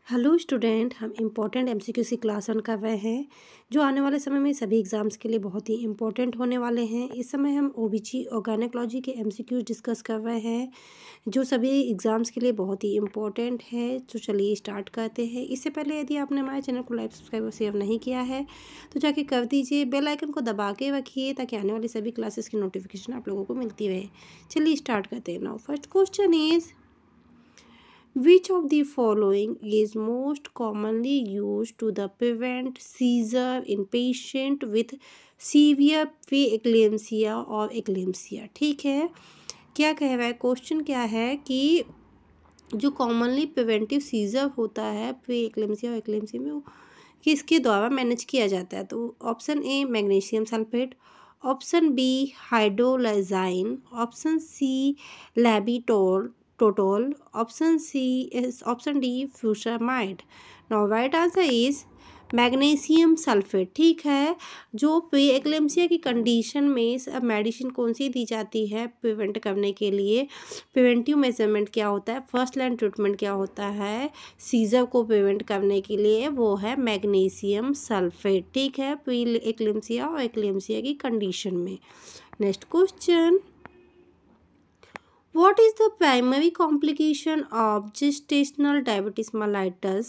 Hello student, हम important MCQs की class run कर रहे हैं जो आने वाले समय में सभी एग्ज़ाम्स के लिए बहुत ही इम्पोर्टेंट होने वाले हैं। इस समय हम ओबीजी और गायनेकोलॉजी के एमसीक्यूज़ डिस्कस कर रहे हैं जो सभी एग्ज़ाम्स के लिए बहुत ही इम्पोर्टेंट है। तो चलिए स्टार्ट करते हैं। इससे पहले यदि आपने हमारे चैनल को लाइक सब्सक्राइब और शेयर नहीं किया है तो जाके कर दीजिए। बेल आइकन को दबा के रखिए ताकि आने वाली सभी क्लासेस की नोटिफिकेशन आप लोगों को मिलती रहे। चलिए स्टार्ट करते हैं। Now first question is which of the following is most commonly used to prevent seizure in patient with severe preeclampsia or eclampsia? ठीक है, क्या कह रहा है क्वेश्चन क्या है कि जो कॉमनली प्रिवेंटिव सीजर होता है प्री एक्लेम्सिया और एक्लेम्सिया में वो किसके द्वारा मैनेज किया जाता है। तो option A magnesium sulphate, option B hydralazine, option C labetalol टोटोल, option D furosemide. Now right answer is magnesium sulphate. ठीक है, जो प्री एक्लेम्सिया की कंडीशन में अब मेडिसिन कौन सी दी जाती है प्रिवेंट करने के लिए, प्रिवेंटिव मेजरमेंट क्या होता है, फर्स्ट लाइन ट्रीटमेंट क्या होता है सीजर को प्रिवेंट करने के लिए, वो है मैग्नीशियम सल्फेट। ठीक है, प्री एक्लेम्सिया और एक्लेम्सिया की कंडीशन में। Next question, What is the primary complication of gestational diabetes mellitus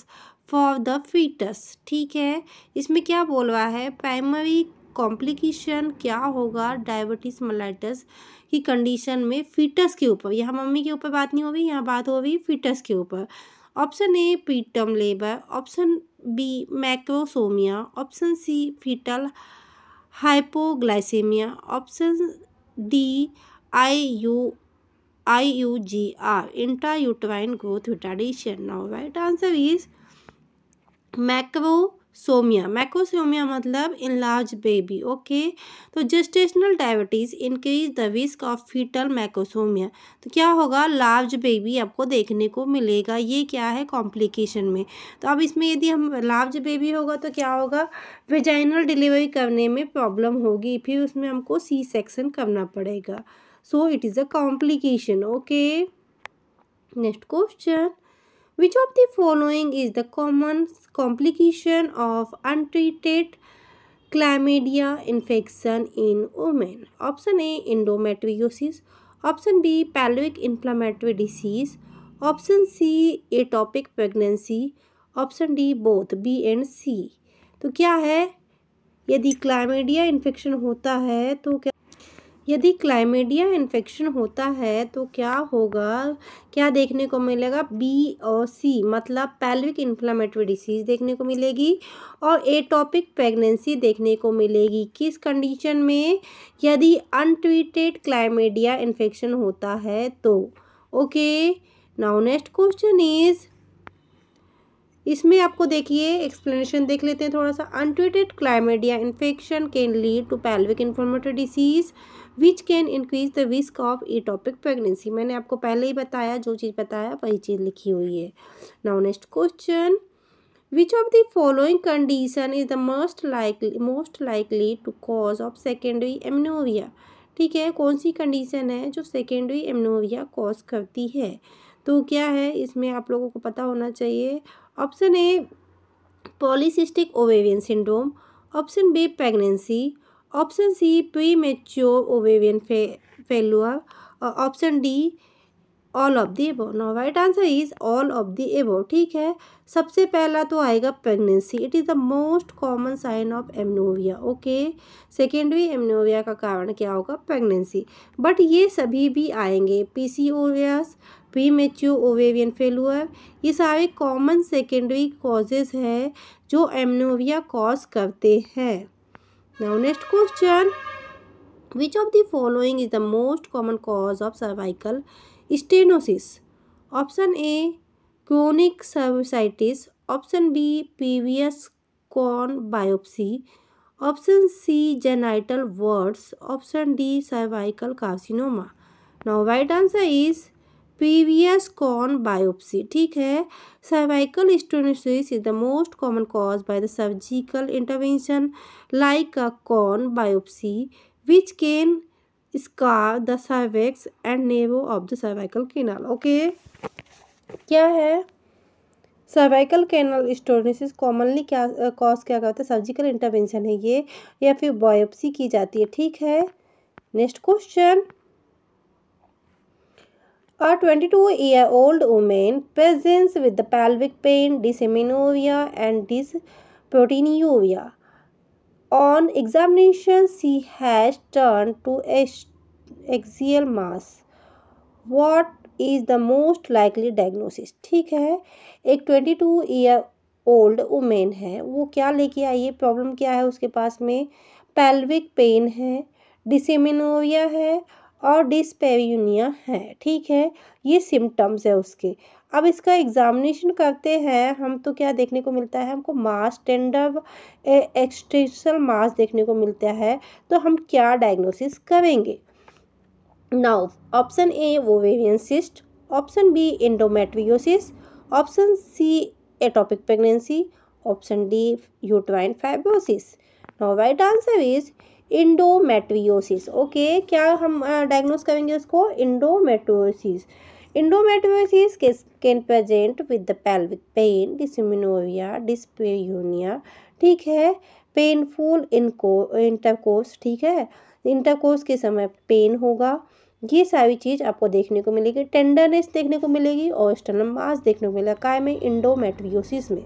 for the fetus? ठीक है, इसमें क्या बोल रहा है, प्राइमरी कॉम्प्लिकेशन क्या होगा डायबिटीज मेलाइटस की कंडीशन में फीटस के ऊपर। यहाँ मम्मी के ऊपर बात नहीं हो रही, यहाँ बात हो रही फीटस के ऊपर। Option A preterm labour, option B macrosomia, option C foetal hypoglycaemia, option D IUGR, intrauterine growth retardation. Now right answer is macrosomia. Macrosomia मतलब इनलार्ज बेबी। ओके, तो gestational diabetes increase the risk of foetal macrosomia. तो क्या होगा, large baby आपको देखने को मिलेगा। ये क्या है कॉम्प्लिकेशन में। तो अब इसमें यदि हम लार्ज बेबी होगा तो क्या होगा, वेजाइनल डिलीवरी करने में प्रॉब्लम होगी, फिर उसमें हमको सी सेक्शन करना पड़ेगा। So it is a complication. Okay. Next question. Which of the following is the common complication of untreated chlamydia infection in women? Option A endometriosis, option B pelvic inflammatory disease, option C ectopic pregnancy, option D both B and C. तो क्या है, यदि chlamydia infection होता है तो क्या, यदि chlamydia infection होता है तो क्या होगा, क्या देखने को मिलेगा, बी और सी मतलब पेल्विक इन्फ्लेमेटरी डिसीज देखने को मिलेगी और एटॉपिक प्रेगनेंसी देखने को मिलेगी। किस कंडीशन में, यदि अनट्रीटेड क्लैमिडिया इन्फेक्शन होता है तो। Okay, now next question is, इसमें आपको देखिए एक्सप्लेनेशन देख लेते हैं थोड़ा सा। Untreated chlamydia infection can lead to pelvic inflammatory disease which can increase the risk of ectopic pregnancy. मैंने आपको पहले ही बताया, जो चीज़ बताया वही चीज़ लिखी हुई है। Now next question, which of the following condition is the most likely to cause of secondary amenorrhoea. ठीक है, कौन सी कंडीशन है जो सेकेंडरी एमनोरिया कॉज करती है। तो क्या है, इसमें आप लोगों को पता होना चाहिए। Option A polycystic ovarian syndrome, option B pregnancy, option C premature ovarian failure और option D all of the above. Now right answer is all of the above. ठीक है, सबसे पहला तो आएगा pregnancy. It is the most common sign of amenorrhoea. Okay, secondary amenorrhoea का कारण क्या होगा, प्रेगनेंसी। बट ये सभी भी आएंगे, PCOS, pre mature ovarian failure, ये सारे कॉमन सेकेंडरी कॉजेज है जो एमनोरिया कॉज करते हैं। Now next question, which of the following is the most common cause of cervical stenosis. Option A chronic cervicitis, option B previous cone biopsy, option C genital warts, option D cervical carcinoma. Now right answer is previous cone biopsy. ठीक है, cervical stenosis is the most common cause by the surgical intervention like a cone biopsy which can scar the cervix and navel of the cervical canal। Okay, क्या है, cervical canal stenosis commonly क्या cause क्या होता है, surgical intervention है ये या फिर बायोप्सी की जाती है, ठीक है। Next question, a 22-year-old woman presents with the pelvic pain, dysmenorrhea and dysproteinuria. On examination, she has turned to axial mass. What is the most likely diagnosis? ठीक है, एक 22-year-old वुमेन है, वो क्या लेके आई है, प्रॉब्लम क्या है उसके पास में, पेल्विक पेन है, डिसेमिनोरिया है और डिस्पेरियूनिया है, ठीक है। ये सिम्टम्स है उसके। अब इसका एग्जामिनेशन करते हैं हम तो क्या देखने को मिलता है हमको, मास टेंडर एक्सटेंशनल मास देखने को मिलता है। तो हम क्या डायग्नोसिस करेंगे। Now option A ovarian cyst, option B endometriosis, option C ectopic pregnancy, option D uterine fibrosis. Now right answer is endometriosis. Okay, क्या हम डायग्नोस करेंगे उसको, endometriosis. Endometriosis can present with the pelvic pain, dysmenorrhoea, dyspareunia, ठीक है, painful intercourse, ठीक है, intercourse के समय पेन होगा, ये सारी चीज़ आपको देखने को मिलेगी, टेंडरनेस देखने को मिलेगी और एक्सटर्नल मास देखने को मिलेगा काय में, इंडोमेट्रियोसिस में।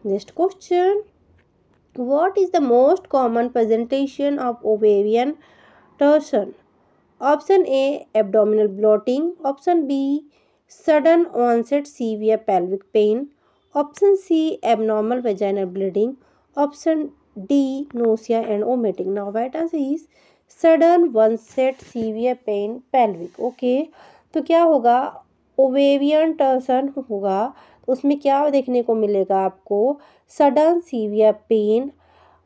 Next question, what is the most common presentation of ovarian torsion. Option A abdominal bloating, option B sudden onset severe pelvic pain, option C abnormal vaginal bleeding, option D nausea and vomiting. Now right answer is sudden onset severe pain pelvic. Okay, तो क्या होगा, ovarian टर्सन होगा, तो उसमें क्या देखने को मिलेगा आपको, sudden severe pain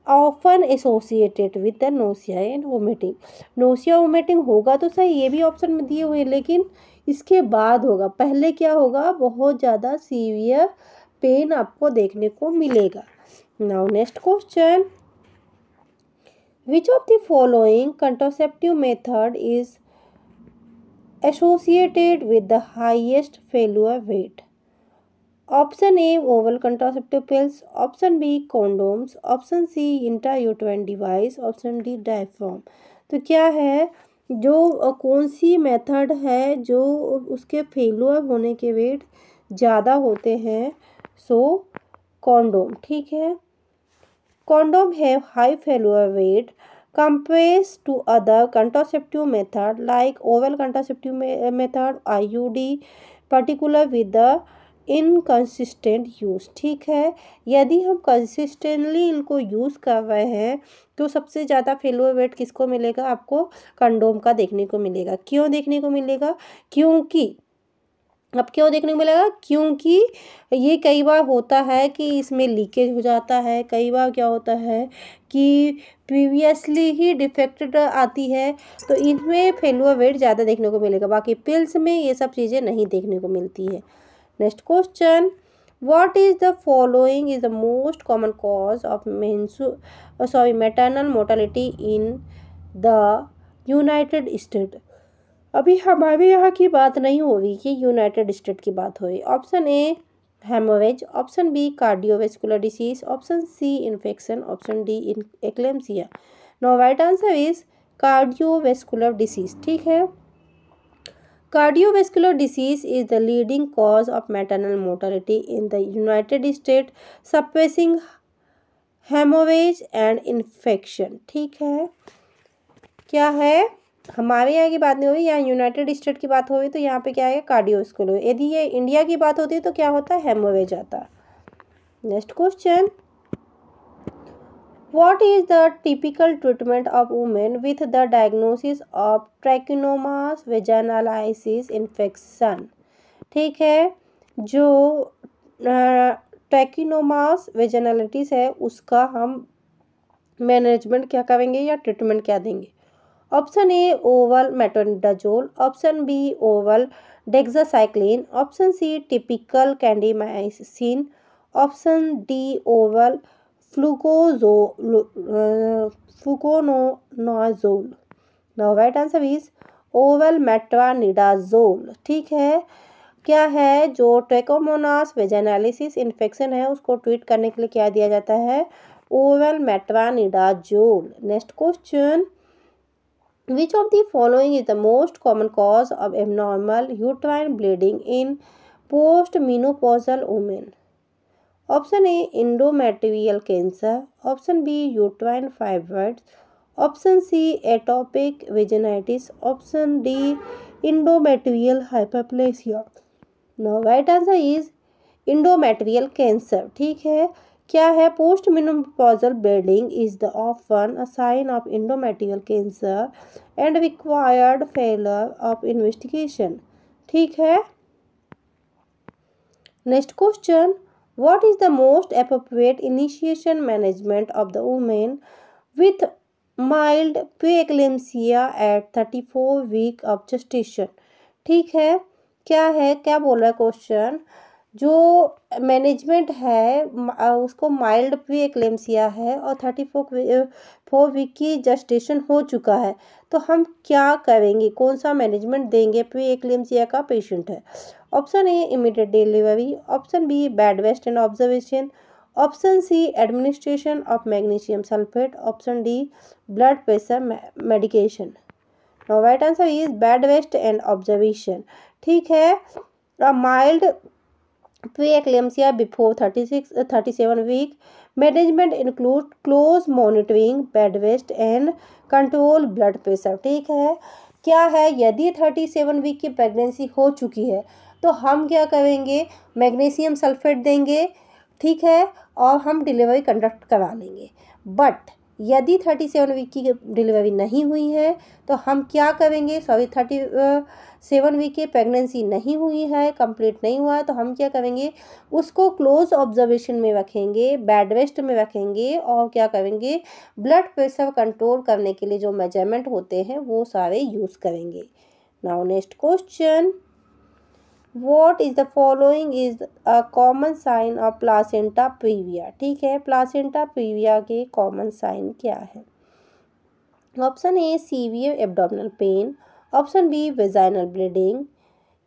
often associated with the nausea and vomiting. Nausea vomiting होगा तो सही, ये भी ऑप्शन में दिए हुए, लेकिन इसके बाद होगा, पहले क्या होगा, बहुत ज़्यादा सीवियर पेन आपको देखने को मिलेगा। Now next question, which of the following contraceptive method is associated with the highest failure rate? Option A oral contraceptive pills, option B condoms, option C intrauterine device, option D diaphragm। तो क्या है, जो कौन सी method है जो उसके failure होने के रेट ज़्यादा होते हैं, सो कॉन्डोम, ठीक है। Condom have high failure rate compared to other contraceptive method like oral contraceptive method, IUD, particular with the inconsistent use, ठीक है। यदि हम कंसिस्टेंटली इनको यूज़ कर रहे हैं तो सबसे ज़्यादा फेलुअर रेट किसको मिलेगा, आपको कंडोम का देखने को मिलेगा। क्यों देखने को मिलेगा, क्योंकि अब क्यों देखने को मिलेगा, क्योंकि ये कई बार होता है कि इसमें लीकेज हो जाता है, कई बार क्या होता है कि प्रीवियसली ही डिफेक्टेड आती है, तो इनमें फेलुअर रेट ज़्यादा देखने को मिलेगा, बाकी पिल्स में ये सब चीज़ें नहीं देखने को मिलती है। Next question, what is the following is the most common cause of maternal mortality in the United state. अभी हमारे यहाँ की बात नहीं हो रही कि यूनाइटेड स्टेट की बात हो रही। Option A haemorrhage, option B cardiovascular disease, option C infection, option D eclampsia. No right answer is cardiovascular disease, ठीक है। Cardiovascular disease is the leading cause of maternal mortality in the United State, suppressing haemorrhage and infection, ठीक है। क्या है, हमारे यहाँ की बात नहीं हो रही, यहाँ यूनाइटेड स्टेट की बात हो रही, तो यहाँ पे क्या है, कार्डियोवेस्कुलर। यदि ये इंडिया की बात होती है तो क्या होता है, हेमोरेज आता। Next question, what is the typical treatment of women with the diagnosis of trichomonas vaginalis infection, ठीक है। जो ट्रैकिनोमास वेजाइनालिटिस है उसका हम मैनेजमेंट क्या करेंगे या ट्रीटमेंट क्या देंगे। Option A oral metronidazole, option B oral doxycycline, option C topical clindamycin, option D oral fluconazole. Now right answer is oral metronidazole, ठीक है। क्या है, जो ट्रैकोमोनास वेजाइनालिसिस इन्फेक्शन है उसको ट्रीट करने के लिए क्या दिया जाता है, oral metronidazole. Next question, which of the following is the most common cause of abnormal uterine bleeding in postmenopausal women? Option A, endometrial cancer. Option B, uterine fibroids. Option C, atopic vaginitis. Option D, endometrial hyperplasia. Now right answer is endometrial cancer. ठीक है, क्या है, post menopausal bleeding is the often a sign of endometrial cancer and required further of investigation. ठीक है। Next question, what is the most appropriate initiation management of the women with mild preeclampsia at 34 week of gestation. ठीक है, क्या बोल रहा है question, जो management है उसको माइल्ड प्री एक्लेम्सिया है और 34 वीक की जेस्टेशन हो चुका है, तो हम क्या करेंगे, कौन सा मैनेजमेंट देंगे, प्री एक्लेम्सिया का पेशेंट है। Option A, immediate delivery. Option B, bed rest and observation. Option C, administration of magnesium sulphate. Option D, blood pressure medication. Now right answer is bed rest and observation. ठीक है, mild pre-eclampsia before 37 week. Management include close monitoring, bed rest and control blood pressure. ठीक है, क्या है, यदि 37 week की pregnancy हो चुकी है तो हम क्या करेंगे, मैग्नीशियम सल्फेट देंगे। ठीक है, और हम डिलीवरी कंडक्ट करा लेंगे। बट यदि 37 वीक की डिलीवरी नहीं हुई है तो हम क्या करेंगे, 37 वीक की प्रेगनेंसी नहीं हुई है, कंप्लीट नहीं हुआ है, तो हम क्या करेंगे, उसको क्लोज ऑब्जर्वेशन में रखेंगे, बेड रेस्ट में रखेंगे और क्या करेंगे, ब्लड प्रेशर कंट्रोल करने के लिए जो मेजरमेंट होते हैं वो सारे यूज़ करेंगे। Now next question, What is the following is a common sign of placenta previa? ठीक है, placenta previa के common sign क्या है। Option A, severe abdominal pain. Option B, vaginal bleeding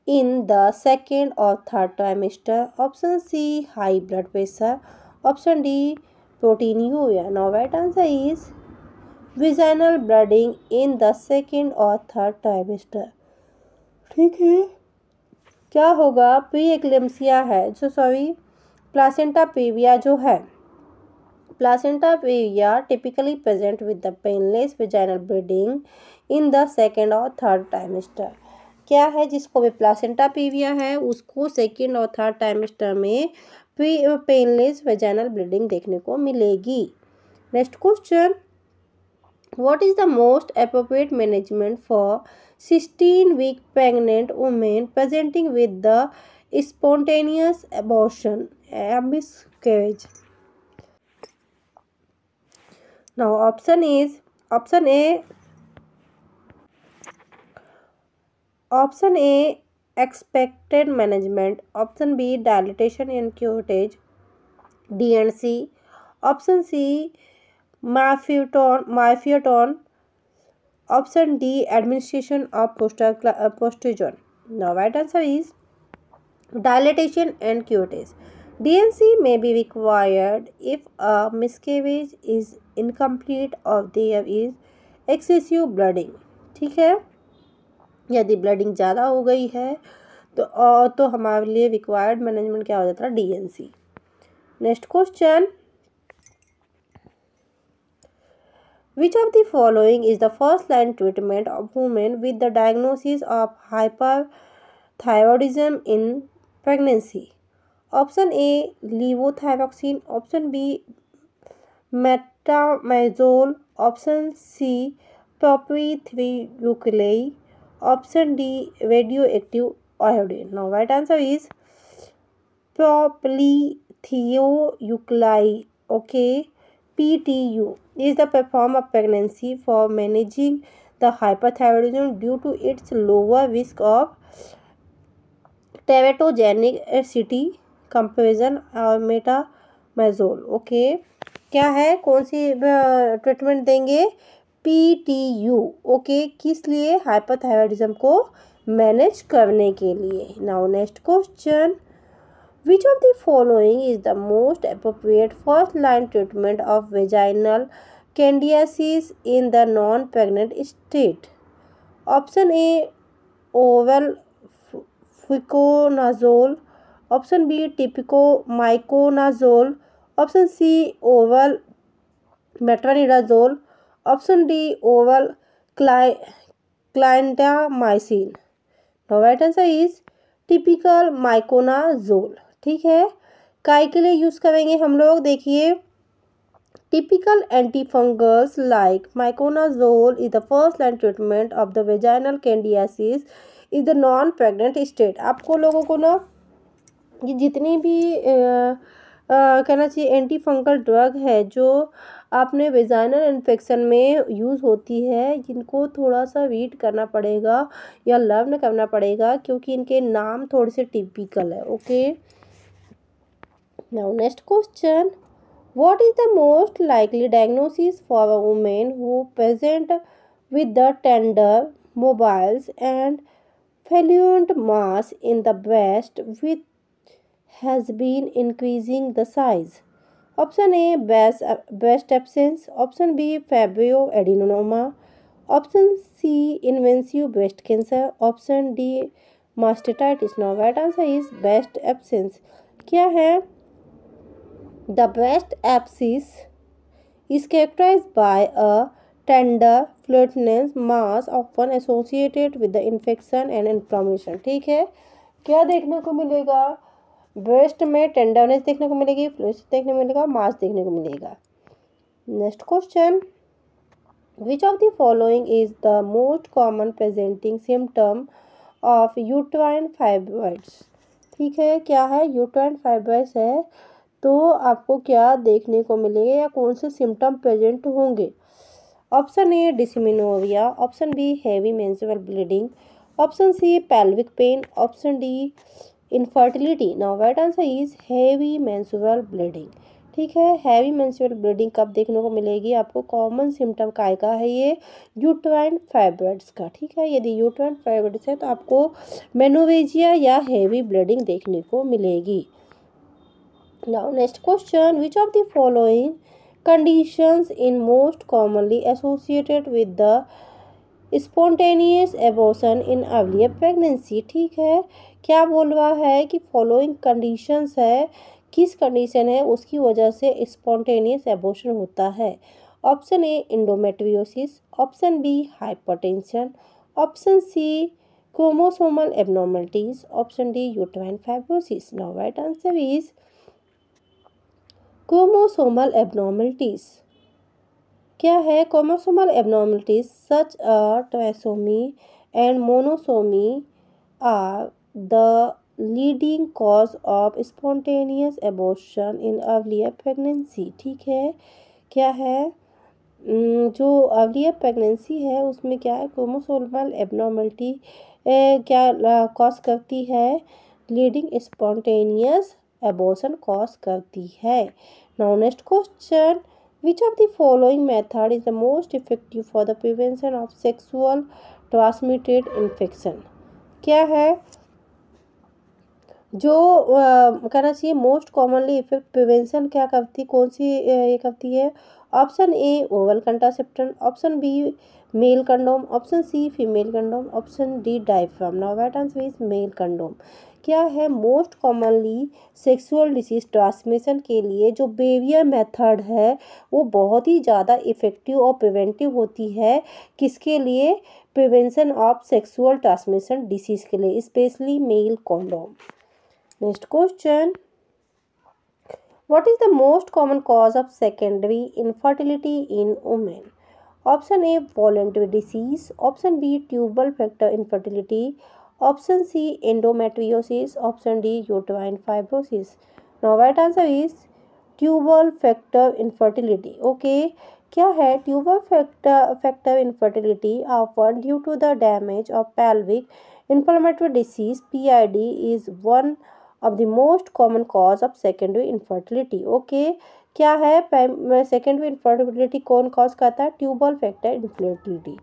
in the second or third trimester. Option C, high blood pressure. Option D, proteinuria. Now right answer is vaginal bleeding in the second or third trimester. ठीक है, क्या होगा, pre eclampsia है जो placenta previa जो है, placenta previa typically present with the painless vaginal bleeding in the second और third टाइमेस्टर। क्या है, जिसको भी प्लासेंटा प्रीविया है उसको सेकेंड और थर्ड टाइमेस्टर में पेनलेस वेजाइनल ब्लीडिंग देखने को मिलेगी। Next question, What is the most appropriate management for 16-week pregnant women presenting with the spontaneous abortion miscarriage? Now option A, expected management. Option B, dilatation and curettage, DNC. Option C, Myophyton. Option D, administration of progesterone. Now right answer is dilatation and curettage. DNC may be required if a miscarriage is incomplete or there is excessive bleeding. ठीक है, यदि bleeding ज़्यादा हो गई है तो हमारे लिए रिक्वायर्ड मैनेजमेंट क्या हो जाता है, DNC। Next question, Which of the following is the first line treatment of women with the diagnosis of hyperthyroidism in pregnancy? Option A, levothyroxine. Option B, metamizole. Option C, propylthiouracil. Option D, radioactive iodine. Now right answer is propylthiouracil. Okay, PTU is the performed of pregnancy for managing the hyperthyroidism due to its lower risk of teratogenicity comparison और metamizole. Okay, क्या है, कौन seed treatment देंगे, PTU। Okay, किस लिए, hyperthyroidism को manage करने के लिए। Now next question, which of the following is the most appropriate first line treatment of vaginal candidiasis in the non-pregnant state? Option A, oral fluconazole. Option B, typicomiconazole. Option C, oral metronidazole. Option D, oral clindamycin. Now right answer is typical miconazole. ठीक है, काय के लिए use करेंगे हम लोग, देखिए typical antifungals like miconazole is the first line treatment of the vaginal candidiasis is the non pregnant state. आपको लोगों को ना ये जितनी भी कहना चाहिए एंटी फंगल ड्रग है जो आपने वेजाइनल इन्फेक्शन में यूज़ होती है, जिनको थोड़ा सा रीड करना पड़ेगा या लर्न करना पड़ेगा क्योंकि इनके नाम थोड़े से टिपिकल है। Okay, now next question, what is the most likely diagnosis for a women who present with the tender mobiles and fluent mass in the breast with has been increasing the size? Option A, breast abscess. Option B, fibroadenoma. Option C, invasive breast cancer. Option D, mastititis. Now right answer is breast abscess. क्या है? The breast abscess is characterized by a tender flutinous mass often associated with the infection and inflammation. ठीक है, क्या देखने को मिलेगा? Breast में tenderness देखने को मिलेगी, फ्लूइड देखने को मिलेगा, मास देखने को मिलेगा। Next question, which of the following is the most common presenting symptom of uterine fibroids? ठीक है, क्या है? यूट्राइन फाइब्रॉइड्स है तो आपको क्या देखने को मिलेगा या कौन से सिम्टम प्रेजेंट होंगे? Option A, dysmenorrhea. Option B, heavy menstrual bleeding. Option C, pelvic pain. Option D, infertility. Now right answer is heavy menstrual bleeding. ठीक है, हैवी मेंस्ट्रुअल ब्लीडिंग कब देखने को मिलेगी आपको? कॉमन सिम्टम काय का है ये? यूट्राइन फाइब्रॉइड्स का। ठीक है, यदि यूट्राइन फाइब्रॉइड्स है तो आपको मेनोरेजिया या हैवी ब्लीडिंग देखने को मिलेगी। Now next question, which of the following conditions in most commonly associated with the spontaneous abortion in earlier pregnancy? ठीक है, क्या बोल रहा है कि फॉलोइंग कंडीशंस है, किस कंडीशन है उसकी वजह से स्पॉन्टेनियस एबॉर्शन होता है? Option A, endometriosis. Option B, hypertension. Option C, chromosomal abnormalities. Option D, uterine fibrosis. Now right answer is chromosomal abnormalities. क्या है? Chromosomal abnormalities such trisomy and monosomy are the leading cause of spontaneous abortion in earlier pregnancy. ठीक है, क्या है? जो earlier pregnancy है उसमें क्या है? क्रोमोसोमल एबनॉर्मलिटी क्या कॉज करती है? लीडिंग स्पॉन्टेनियस एबॉर्शन कॉज करती है। Now next question, which of the following method is the most effective for the prevention of sexual transmitted infection? क्या है जो कहना चाहिए मोस्ट कॉमनली इफेक्ट प्रिवेंशन क्या करती, कौन सी ये करती है? Option A, oral contraception. Option B, male condom. Option C, female condom. Option D, diaphragm. Now right answer is male condom. क्या है? Most commonly sexual disease transmission के लिए जो बेरियर मेथड है वो बहुत ही ज़्यादा इफ़ेक्टिव और प्रिवेंटिव होती है। किसके लिए? Prevention of sexual transmission disease के लिए, specially male condom. Next question, what is the most common cause of secondary infertility in women? Option A, voluntary disease. Option B, tubal factor infertility. Option C, endometriosis. Option D, uterine fibrosis. Now right answer is tubal factor infertility. Okay, क्या है? Tubal factor infertility often due to the damage of pelvic inflammatory disease PID is one of the most common cause of secondary infertility. Okay, क्या है? Secondary infertility कौन cause करता है? Tubal factor infertility.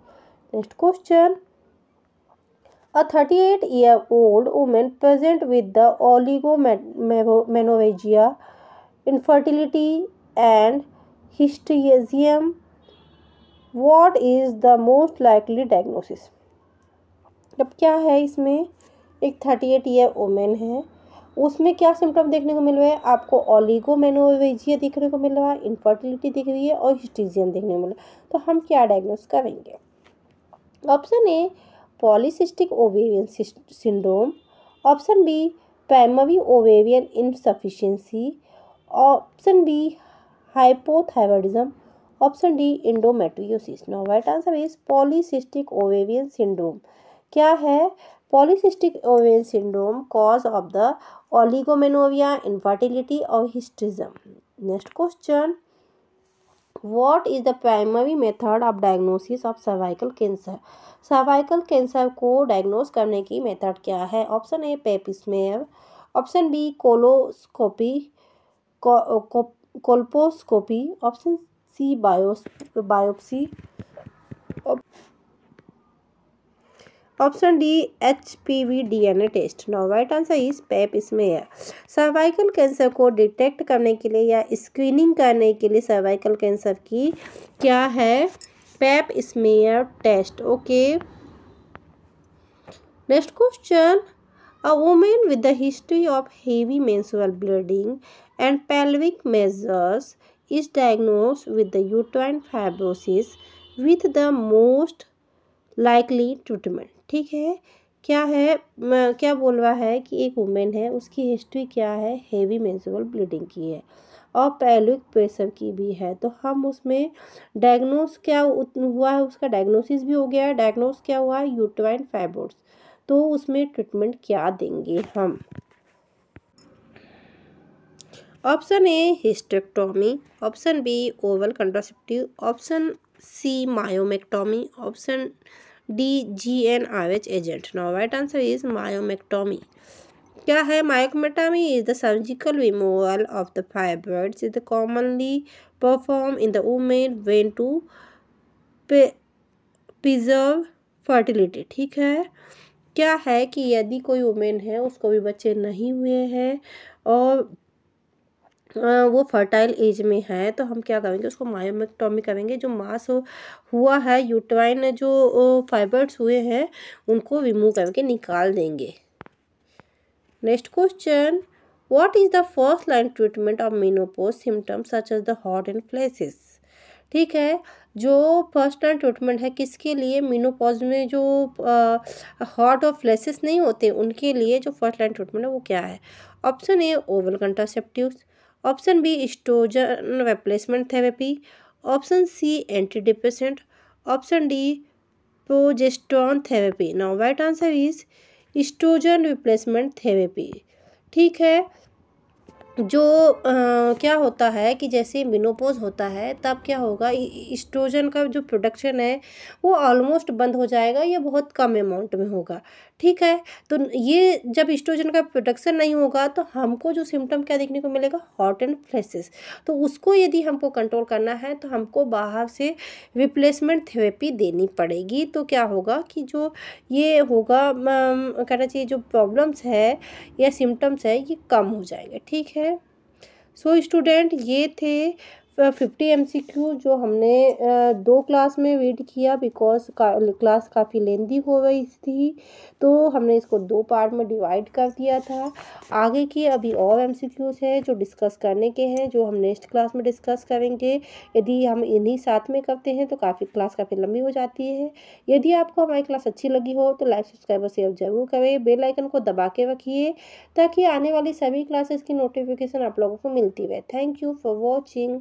Next question, A 38-year-old woman present with the oligomenoresia, infertility, and hysterectomy. What is the most likely diagnosis? अब क्या है इसमें, एक 38 ईयर वुमेन है, उसमें क्या सिम्टम देखने को मिल रहा है आपको? ओलिगोमेनोरेजिया देखने को मिल रहा है, इनफर्टिलिटी दिख रही है और हिस्टीरियम देखने को मिल रहा है। तो हम क्या डायग्नोस करेंगे? Option A polycystic ovarian syndrome, option B primary ovarian insufficiency, option B hypothyroidism, option D endometriosis. Now right answer is polycystic ovarian syndrome. क्या है? Polycystic ovarian syndrome cause of the oligomenorrhea, infertility और hysterism. Next question. What is the primary method of diagnosis of cervical cancer? cervical cancer को diagnose करने की method क्या है? Option A pap smear, option B colonoscopy colposcopy, option C biopsy, option D HPV DNA test. Now right answer is pap smear. Cervical cancer को detect करने के लिए या स्क्रीनिंग करने के लिए सर्वाइकल कैंसर की क्या है? Pap smear test. Okay. Next question. A woman with the history of heavy menstrual bleeding and pelvic measures is diagnosed with the uterine fibrosis with the most likely treatment. ठीक है, क्या है? क्या बोल रहा है कि एक वुमेन है, उसकी हिस्ट्री क्या है? हेवी मेंस्ट्रुअल ब्लीडिंग की है और पेल्विक प्रेशर की भी है। तो हम उसमें डायग्नोस क्या हुआ है? उसका डायग्नोसिस भी हो गया है। डायग्नोस क्या हुआ है? Uterine fibrosis. तो उसमें ट्रीटमेंट क्या देंगे हम? Option A hysterectomy, option B oral contraceptive, option C myomectomy, option D GnRH agent. Now right answer is myomectomy. क्या है? Myomectomy is the surgical removal of the fibroids. Is the commonly perform in the women when to preserve fertility. ठीक है, क्या है कि यदि कोई women है, उसको भी बच्चे नहीं हुए हैं और वो फर्टाइल एज में है, तो हम क्या करेंगे? उसको मायोमेक्टोमी करेंगे. जो मास हुआ है, यूट्राइन जो फाइबर्स हुए हैं, उनको रिमूव करके निकाल देंगे. Next question. What is the first line treatment of menopause symptoms such as the hot and flashes? ठीक है, जो फर्स्ट लाइन ट्रीटमेंट है किसके लिए? मेनोपॉज में जो हॉट और फ्लैशेस नहीं होते, उनके लिए जो फर्स्ट लाइन ट्रीटमेंट है वो क्या है? Option A oral contraceptives, option B oestrogen replacement therapy, option C antidepressant, option D progesterone therapy. Now right answer is oestrogen replacement therapy. ठीक है, जो क्या होता है कि जैसे मेनोपॉज होता है तब क्या होगा? एस्ट्रोजन का जो प्रोडक्शन है वो ऑलमोस्ट बंद हो जाएगा या बहुत कम अमाउंट में होगा. ठीक है, तो ये जब एस्ट्रोजन का प्रोडक्शन नहीं होगा तो हमको जो सिम्टम क्या देखने को मिलेगा? Hot and flashes. तो उसको यदि हमको कंट्रोल करना है तो हमको बाहर से रिप्लेसमेंट थेरेपी देनी पड़ेगी. तो क्या होगा कि जो ये होगा कहना चाहिए, जो प्रॉब्लम्स है या सिम्टम्स है ये कम हो जाएंगे. ठीक है, सो स्टूडेंट, ये थे 50 MCQ जो हमने 2 क्लास में रीड किया, बिकॉज क्लास काफ़ी लेंदी हो गई थी, तो हमने इसको 2 पार्ट में डिवाइड कर दिया था. आगे की अभी और MCQs है जो डिस्कस करने के हैं, जो हम नेक्स्ट क्लास में डिस्कस करेंगे. यदि हम इन्हीं साथ में करते हैं तो क्लास काफ़ी लंबी हो जाती है. यदि आपको हमारी क्लास अच्छी लगी हो तो लाइक सब्सक्राइब और शेयर जरूर करें. बेल आइकन को दबा के रखिए ताकि आने वाली सभी क्लासेस की नोटिफिकेशन आप लोगों को मिलती रहे. Thank you for watching.